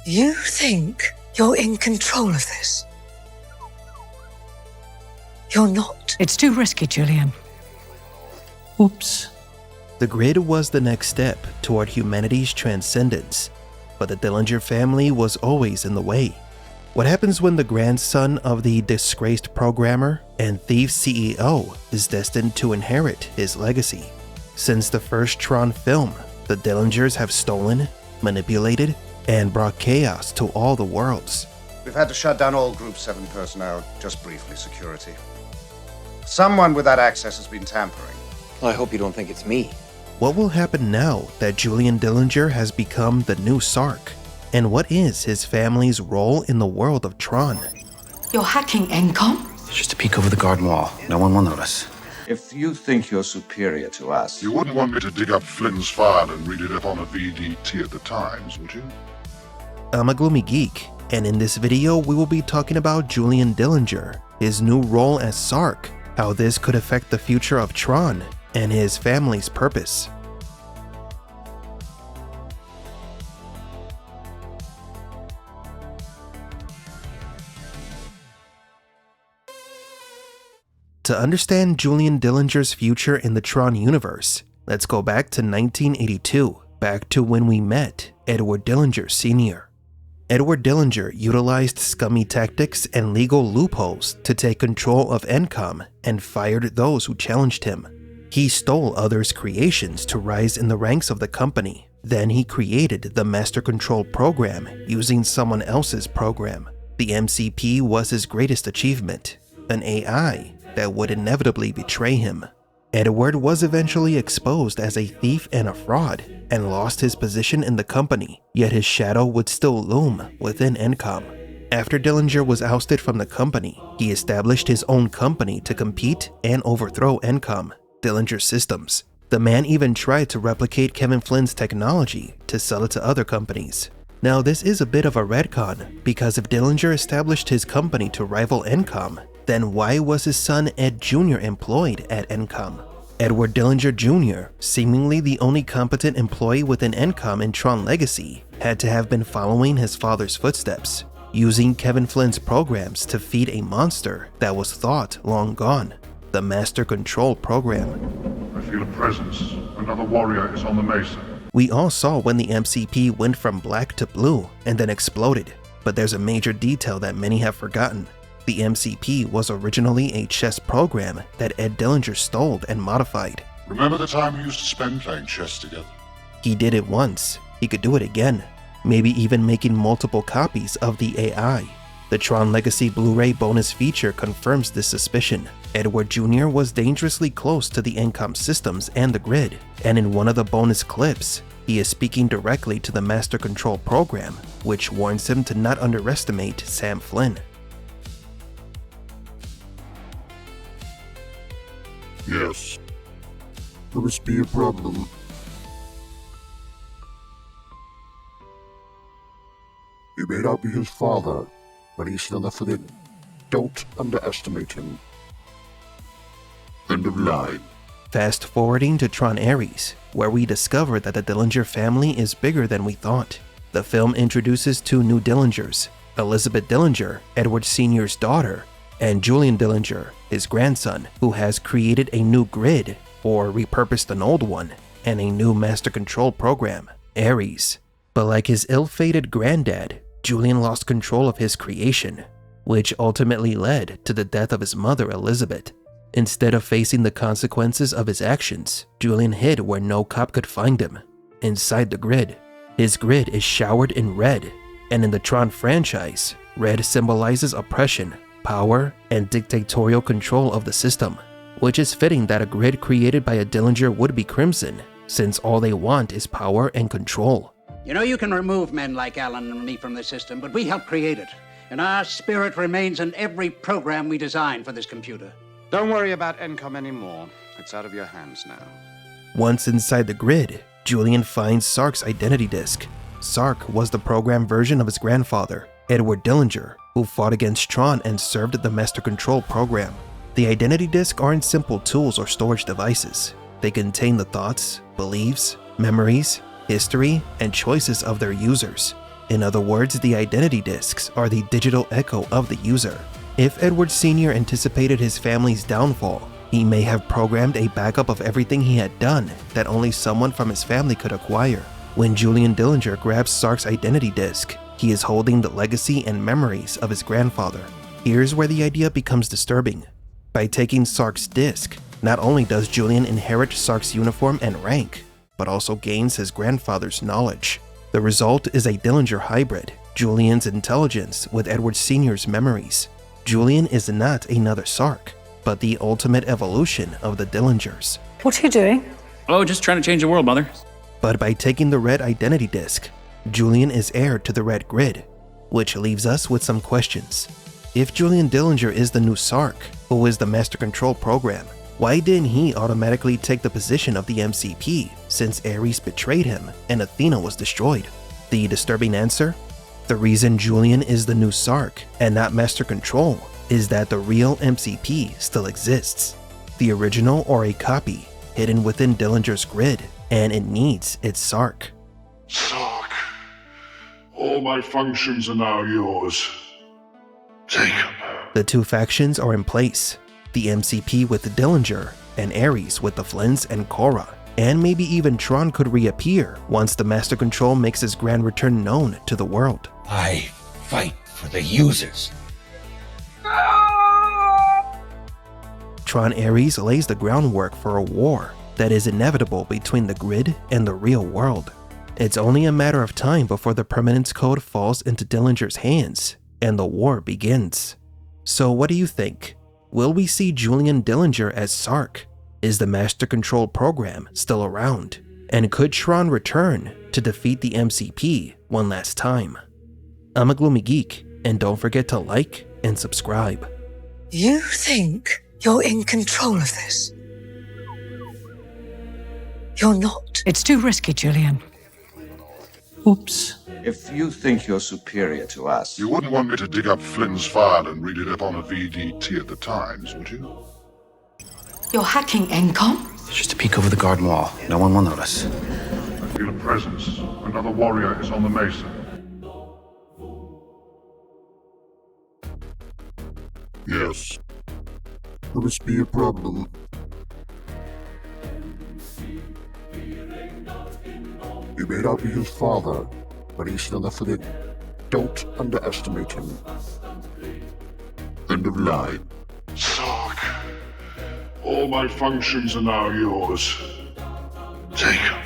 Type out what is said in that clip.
You think you're in control of this? You're not. It's too risky, Julian. Oops. The grid was the next step toward humanity's transcendence, but the Dillinger family was always in the way. What happens when the grandson of the disgraced programmer and thief CEO is destined to inherit his legacy? Since the first Tron film, the Dillingers have stolen, manipulated, and brought chaos to all the worlds. We've had to shut down all Group 7 personnel, just briefly, security. Someone with that access has been tampering. Well, I hope you don't think it's me. What will happen now that Julian Dillinger has become the new Sark? And what is his family's role in the world of Tron? You're hacking Encom? It's just a peek over the garden wall. No one will notice. If you think you're superior to us... You wouldn't want me to dig up Flynn's file and read it up on a VDT at the Times, would you? I'm a gloomy geek, and in this video we will be talking about Julian Dillinger, his new role as Sark, how this could affect the future of Tron, and his family's purpose. To understand Julian Dillinger's future in the Tron universe, let's go back to 1982, back to when we met Edward Dillinger Sr. Edward Dillinger utilized scummy tactics and legal loopholes to take control of Encom and fired those who challenged him. He stole others' creations to rise in the ranks of the company. Then he created the Master Control program using someone else's program. The MCP was his greatest achievement, an AI that would inevitably betray him. Edward was eventually exposed as a thief and a fraud and lost his position in the company, yet his shadow would still loom within Encom. After Dillinger was ousted from the company, he established his own company to compete and overthrow Encom, Dillinger Systems. The man even tried to replicate Kevin Flynn's technology to sell it to other companies. Now this is a bit of a retcon, because if Dillinger established his company to rival Encom, then why was his son Ed Jr. employed at Encom? Edward Dillinger Jr., seemingly the only competent employee within Encom in Tron Legacy, had to have been following his father's footsteps, using Kevin Flynn's programs to feed a monster that was thought long gone, the Master Control program. I feel a presence. Another warrior is on the mesa. We all saw when the MCP went from black to blue and then exploded, but there's a major detail that many have forgotten. The MCP was originally a chess program that Ed Dillinger stole and modified. Remember the time we used to spend playing chess together? He did it once, he could do it again, maybe even making multiple copies of the AI. The Tron Legacy Blu-ray bonus feature confirms this suspicion. Edward Jr. was dangerously close to the Encom systems and the grid, and in one of the bonus clips, he is speaking directly to the Master Control program, which warns him to not underestimate Sam Flynn. Yes. There must be a problem. You may not be his father, but he's still a Flynn. Don't underestimate him. End of line. Fast forwarding to Tron Ares, where we discover that the Dillinger family is bigger than we thought. The film introduces two new Dillingers, Elizabeth Dillinger, Edward Sr.'s daughter, and Julian Dillinger, his grandson, who has created a new grid, or repurposed an old one, and a new Master Control program, Ares. But like his ill-fated granddad, Julian lost control of his creation, which ultimately led to the death of his mother, Elizabeth. Instead of facing the consequences of his actions, Julian hid where no cop could find him, inside the grid. His grid is showered in red, and in the Tron franchise, red symbolizes oppression, power, and dictatorial control of the system, which is fitting that a grid created by a Dillinger would be crimson, since all they want is power and control. You know, you can remove men like Alan and me from the system, but we helped create it, and our spirit remains in every program we design for this computer. Don't worry about Encom anymore. It's out of your hands now. Once inside the grid, Julian finds Sark's identity disk. Sark was the program version of his grandfather, Edward Dillinger, who fought against Tron and served the Master Control program. The identity disks aren't simple tools or storage devices. They contain the thoughts, beliefs, memories, history, and choices of their users. In other words, the identity discs are the digital echo of the user. If Edward Sr. anticipated his family's downfall, he may have programmed a backup of everything he had done that only someone from his family could acquire. When Julian Dillinger grabs Sark's identity disc, he is holding the legacy and memories of his grandfather. Here's where the idea becomes disturbing. By taking Sark's disc, not only does Julian inherit Sark's uniform and rank, but also gains his grandfather's knowledge. The result is a Dillinger hybrid, Julian's intelligence with Edward Sr.'s memories. Julian is not another Sark, but the ultimate evolution of the Dillingers. What are you doing? Oh, just trying to change the world, Mother. But by taking the red identity disc, Julian is heir to the red grid, which leaves us with some questions. If Julian Dillinger is the new Sark, who is the Master Control program, why didn't he automatically take the position of the MCP since Ares betrayed him and Athena was destroyed? The disturbing answer? The reason Julian is the new Sark and not Master Control is that the real MCP still exists. The original or a copy hidden within Dillinger's grid, and it needs its Sark. Sark, all my functions are now yours. Take them. The two factions are in place, the MCP with Dillinger and Ares with the Flynns and Korra, and maybe even Tron could reappear once the Master Control makes his grand return known to the world. I fight for the users. Tron Ares lays the groundwork for a war that is inevitable between the grid and the real world. It's only a matter of time before the permanence code falls into Dillinger's hands and the war begins. So what do you think? Will we see Julian Dillinger as Sark? Is the Master Control program still around? And could Tron return to defeat the MCP one last time? I'm a Gloomy Geek, and don't forget to like and subscribe. You think you're in control of this? You're not. It's too risky, Julian. Oops. If you think you're superior to us, You wouldn't want me to dig up Flynn's file and read it up on a VDT at the Times, would you? You're hacking Encom? It's just a peek over the garden wall. No one will notice. I feel a presence. Another warrior is on the mesa. Yes. Will this be a problem? You may not be his father, but he's still a Flynn. Don't underestimate him. End of line. Sark, all my functions are now yours. Take them.